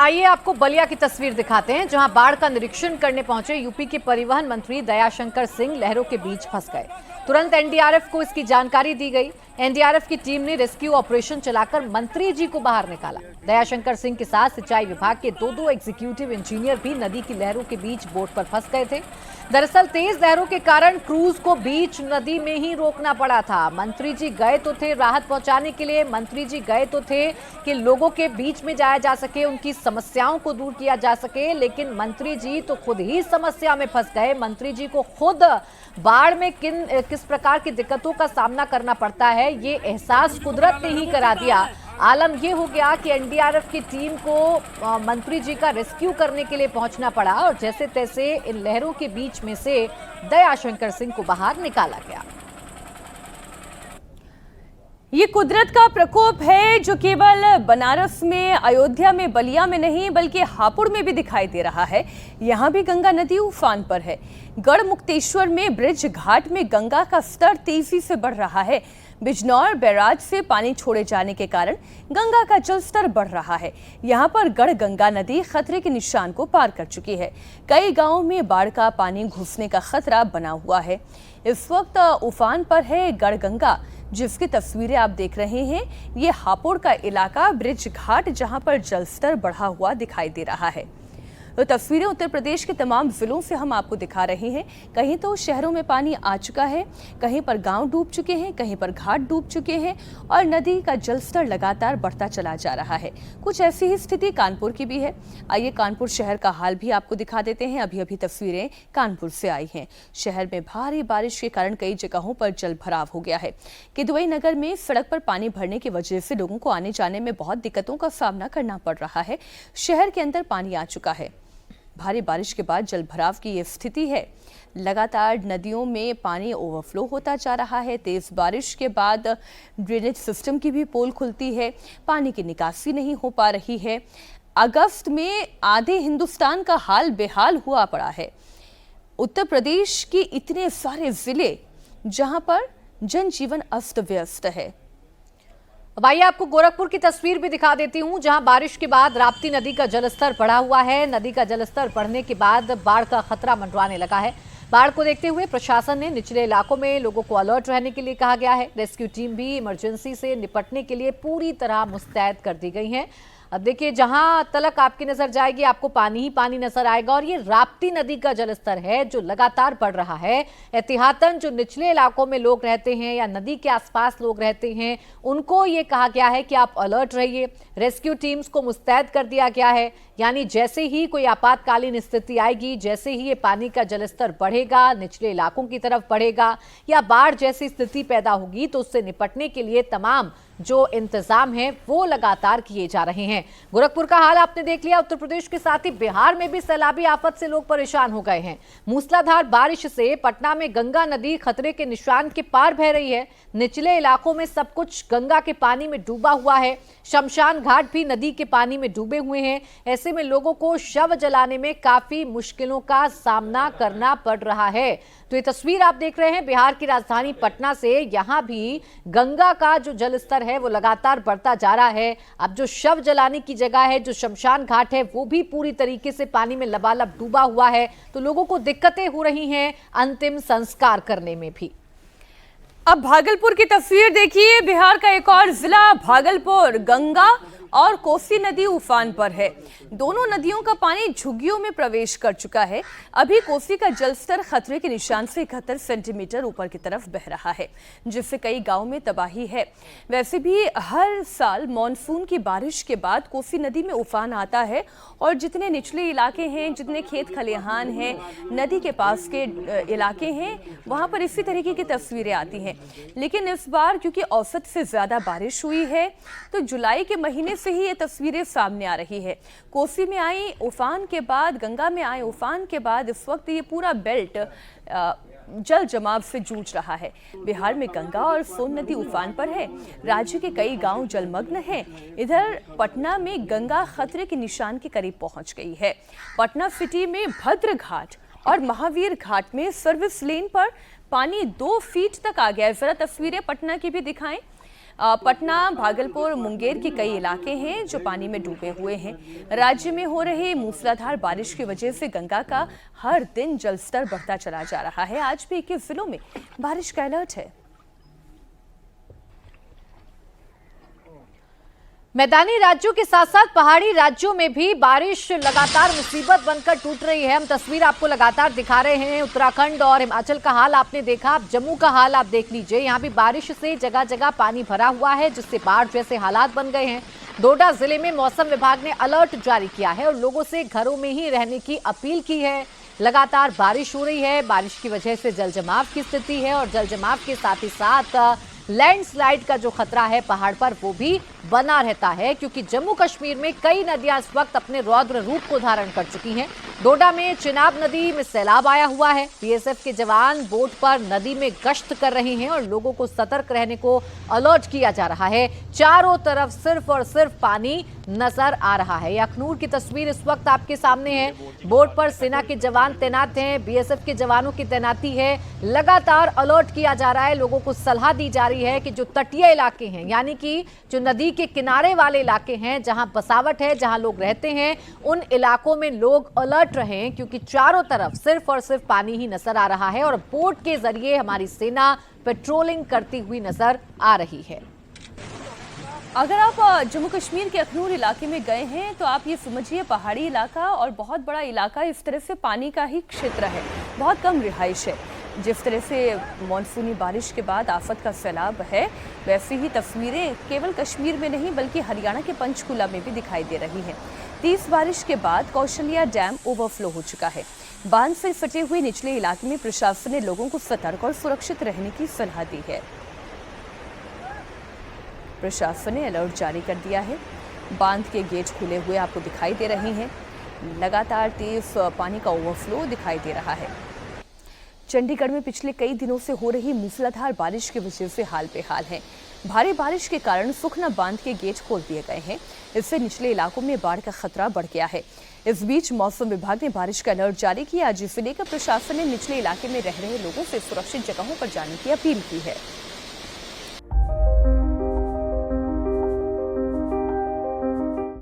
आइए आपको बलिया की तस्वीर दिखाते हैं, जहां बाढ़ का निरीक्षण करने पहुंचे यूपी के परिवहन मंत्री दयाशंकर सिंह लहरों के बीच फंस गए। तुरंत एनडीआरएफ को इसकी जानकारी दी गई। एनडीआरएफ की टीम ने रेस्क्यू ऑपरेशन चलाकर मंत्री जी को बाहर निकाला। दयाशंकर सिंह के साथ सिंचाई विभाग के दो एग्जीक्यूटिव इंजीनियर भी नदी की लहरों के बीच बोट पर फंस गए थे। दरअसल तेज लहरों के कारण क्रूज को बीच नदी में ही रोकना पड़ा था। मंत्री जी गए तो थे राहत पहुंचाने के लिए, मंत्री जी गए तो थे कि लोगों के बीच में जाया जा सके, उनकी समस्याओं को दूर किया जा सके, लेकिन मंत्री जी तो खुद ही समस्या में फंस गए। मंत्री जी को खुद बाढ़ में किस प्रकार की दिक्कतों का सामना करना पड़ता है, ये एहसास कुदरत ने ही करा दिया। आलम यह हो गया कि एनडीआरएफ की टीम को मंत्री जी का रेस्क्यू करने के लिए पहुंचना पड़ा और जैसे तैसे इन लहरों के बीच में से दयाशंकर सिंह को बाहर निकाला गया। ये कुदरत का प्रकोप है जो केवल बनारस में, अयोध्या में, बलिया में नहीं बल्कि हापुड़ में भी दिखाई दे रहा है। यहाँ भी गंगा नदी उफान पर है। गढ़मुक्तेश्वर में ब्रिज घाट में गंगा का स्तर तेजी से बढ़ रहा है। बिजनौर बैराज से पानी छोड़े जाने के कारण गंगा का जल स्तर बढ़ रहा है। यहाँ पर गढ़ गंगा नदी खतरे के निशान को पार कर चुकी है। कई गांवों में बाढ़ का पानी घुसने का खतरा बना हुआ है। इस वक्त उफान पर है गढ़ गंगा, जिसकी तस्वीरें आप देख रहे हैं। ये हापुड़ का इलाका, ब्रिज घाट, जहां पर जल स्तर बढ़ा हुआ दिखाई दे रहा है। तो तस्वीरें उत्तर प्रदेश के तमाम जिलों से हम आपको दिखा रहे हैं। कहीं तो शहरों में पानी आ चुका है, कहीं पर गांव डूब चुके हैं, कहीं पर घाट डूब चुके हैं और नदी का जलस्तर लगातार बढ़ता चला जा रहा है। कुछ ऐसी ही स्थिति कानपुर की भी है। आइए कानपुर शहर का हाल भी आपको दिखा देते हैं। अभी अभी तस्वीरें कानपुर से आई हैं। शहर में भारी बारिश के कारण कई जगहों पर जल भराव हो गया है। किदवई नगर में सड़क पर पानी भरने की वजह से लोगों को आने जाने में बहुत दिक्कतों का सामना करना पड़ रहा है। शहर के अंदर पानी आ चुका है। भारी बारिश के बाद जल भराव की ये स्थिति है। लगातार नदियों में पानी ओवरफ्लो होता जा रहा है। तेज बारिश के बाद ड्रेनेज सिस्टम की भी पोल खुलती है, पानी की निकासी नहीं हो पा रही है। अगस्त में आधे हिंदुस्तान का हाल बेहाल हुआ पड़ा है। उत्तर प्रदेश के इतने सारे जिले जहां पर जनजीवन अस्त व्यस्त है। अब आइए आपको गोरखपुर की तस्वीर भी दिखा देती हूं, जहां बारिश के बाद राप्ती नदी का जलस्तर बढ़ा हुआ है। नदी का जलस्तर बढ़ने के बाद बाढ़ का खतरा मंडराने लगा है। बाढ़ को देखते हुए प्रशासन ने निचले इलाकों में लोगों को अलर्ट रहने के लिए कहा गया है। रेस्क्यू टीम भी इमरजेंसी से निपटने के लिए पूरी तरह मुस्तैद कर दी गई है। अब देखिए, जहां तलक आपकी नजर जाएगी आपको पानी ही पानी नजर आएगा और ये राप्ती नदी का जलस्तर है जो लगातार बढ़ रहा है। एहतियातन जो निचले इलाकों में लोग रहते हैं या नदी के आसपास लोग रहते हैं, उनको ये कहा गया है कि आप अलर्ट रहिए। रेस्क्यू टीम्स को मुस्तैद कर दिया गया है, यानी जैसे ही कोई आपातकालीन स्थिति आएगी, जैसे ही ये पानी का जलस्तर बढ़ेगा, निचले इलाकों की तरफ बढ़ेगा या बाढ़ जैसी स्थिति पैदा होगी, तो उससे निपटने के लिए तमाम जो इंतजाम है वो लगातार किए जा रहे हैं। गोरखपुर का हाल आपने देख लिया। उत्तर प्रदेश के साथ ही बिहार में भी सैलाबी आफत से लोग परेशान हो गए हैं। मूसलाधार बारिश से पटना में गंगा नदी खतरे के निशान के पार बह रही है। निचले इलाकों में सब कुछ गंगा के पानी में डूबा हुआ है। शमशान घाट भी नदी के पानी में डूबे हुए हैं। ऐसे में लोगों को शव जलाने में काफी मुश्किलों का सामना करना पड़ रहा है। तो ये तस्वीर आप देख रहे हैं बिहार की राजधानी पटना से। यहाँ भी गंगा का जो जलस्तर है वो लगातार बढ़ता जा रहा है। अब जो शव जलाने की जगह है, जो शमशान घाट है, वो भी पूरी तरीके से पानी में लबालब डूबा हुआ है। तो लोगों को दिक्कतें हो रही हैं अंतिम संस्कार करने में भी। अब भागलपुर की तस्वीर देखिए। बिहार का एक और जिला भागलपुर, गंगा और कोसी नदी उफान पर है। दोनों नदियों का पानी झुग्गियों में प्रवेश कर चुका है। अभी कोसी का जलस्तर खतरे के निशान से 71 सेंटीमीटर ऊपर की तरफ बह रहा है, जिससे कई गांवों में तबाही है। वैसे भी हर साल मॉनसून की बारिश के बाद कोसी नदी में उफान आता है और जितने निचले इलाके हैं, जितने खेत खलिहान हैं, नदी के पास के इलाके हैं, वहां पर इसी तरीके की तस्वीरें आती हैं। लेकिन इस बार क्योंकि औसत से ज्यादा बारिश हुई है, तो जुलाई के महीने से ही ये तस्वीरें सामने आ रही है। कोसी में आई उफान के बाद, गंगा में आए उफान के बाद इस वक्त ये पूरा बेल्ट जल जमाव से जूझ रहा है। बिहार में गंगा और सोन नदी उफान पर है। राज्य के कई गांव जलमग्न हैं। इधर पटना में गंगा खतरे के निशान के करीब पहुंच गई है। पटना सिटी में भद्र घाट और महावीर घाट में सर्विस लेन पर पानी 2 फीट तक आ गया है। जरा तस्वीरें पटना की भी दिखाएं। पटना, भागलपुर, मुंगेर के कई इलाके हैं जो पानी में डूबे हुए हैं। राज्य में हो रही मूसलाधार बारिश की वजह से गंगा का हर दिन जलस्तर बढ़ता चला जा रहा है। आज भी 21 जिलों में बारिश का अलर्ट है। मैदानी राज्यों के साथ साथ पहाड़ी राज्यों में भी बारिश लगातार मुसीबत बनकर टूट रही है। हम तस्वीर आपको लगातार दिखा रहे हैं। उत्तराखंड और हिमाचल का हाल आपने देखा, अब जम्मू का हाल आप देख लीजिए। यहाँ भी बारिश से जगह जगह पानी भरा हुआ है, जिससे बाढ़ जैसे हालात बन गए हैं। डोडा जिले में मौसम विभाग ने अलर्ट जारी किया है और लोगों से घरों में ही रहने की अपील की है। लगातार बारिश हो रही है, बारिश की वजह से जलजमाव की स्थिति है और जलजमाव के साथ ही साथ लैंडस्लाइड का जो खतरा है पहाड़ पर वो भी बना रहता है, क्योंकि जम्मू कश्मीर में कई नदियां इस वक्त अपने रौद्र रूप को धारण कर चुकी हैं। डोडा में चिनाब नदी में सैलाब आया हुआ है। बीएसएफ के जवान बोट पर नदी में गश्त कर रहे हैं और लोगों को सतर्क रहने को अलर्ट किया जा रहा है। चारों तरफ सिर्फ और सिर्फ पानी नजर आ रहा है। यह अखनूर की तस्वीर इस वक्त आपके सामने है। बोट पर सेना के जवान तैनात हैं, बीएसएफ के जवानों की तैनाती है। लगातार अलर्ट किया जा रहा है, लोगों को सलाह दी जा रही है कि जो तटीय इलाके हैं, यानी कि जो नदी के किनारे वाले इलाके हैं, जहां बसावट है, जहां लोग रहते हैं, उन इलाकों में लोग अलर्ट रहें, क्योंकि चारों तरफ सिर्फ और सिर्फ पानी ही नजर आ रहा है और बोट के जरिए हमारी सेना पेट्रोलिंग करती हुई नजर आ रही है। अगर आप जम्मू कश्मीर के अखनूर इलाके में गए हैं तो आप ये समझिए पहाड़ी इलाका और बहुत बड़ा इलाका इस तरह से पानी का ही क्षेत्र है, बहुत कम रिहाइश है। जिस तरह से मानसूनी बारिश के बाद आफत का सैलाब है, वैसी ही तस्वीरें केवल कश्मीर में नहीं बल्कि हरियाणा के पंचकुला में भी दिखाई दे रही हैं। तेज बारिश के बाद कौशल्या डैम ओवरफ्लो हो चुका है। बांध से फटे हुए निचले इलाके में प्रशासन ने लोगों को सतर्क और सुरक्षित रहने की सलाह दी है। प्रशासन ने अलर्ट जारी कर दिया है। बांध के गेट खुले हुए आपको दिखाई दे रहे हैं। लगातार तेज पानी का ओवरफ्लो दिखाई दे रहा है। चंडीगढ़ में पिछले कई दिनों से हो रही मूसलाधार बारिश की वजह से हाल बेहाल है। भारी बारिश के कारण सुखना बांध के गेट खोल दिए गए हैं। इससे निचले इलाकों में बाढ़ का खतरा बढ़ गया है। इस बीच मौसम विभाग ने बारिश का अलर्ट जारी किया, जिसे लेकर प्रशासन ने निचले इलाके में रह रहे लोगों से सुरक्षित जगहों पर जाने की अपील की है।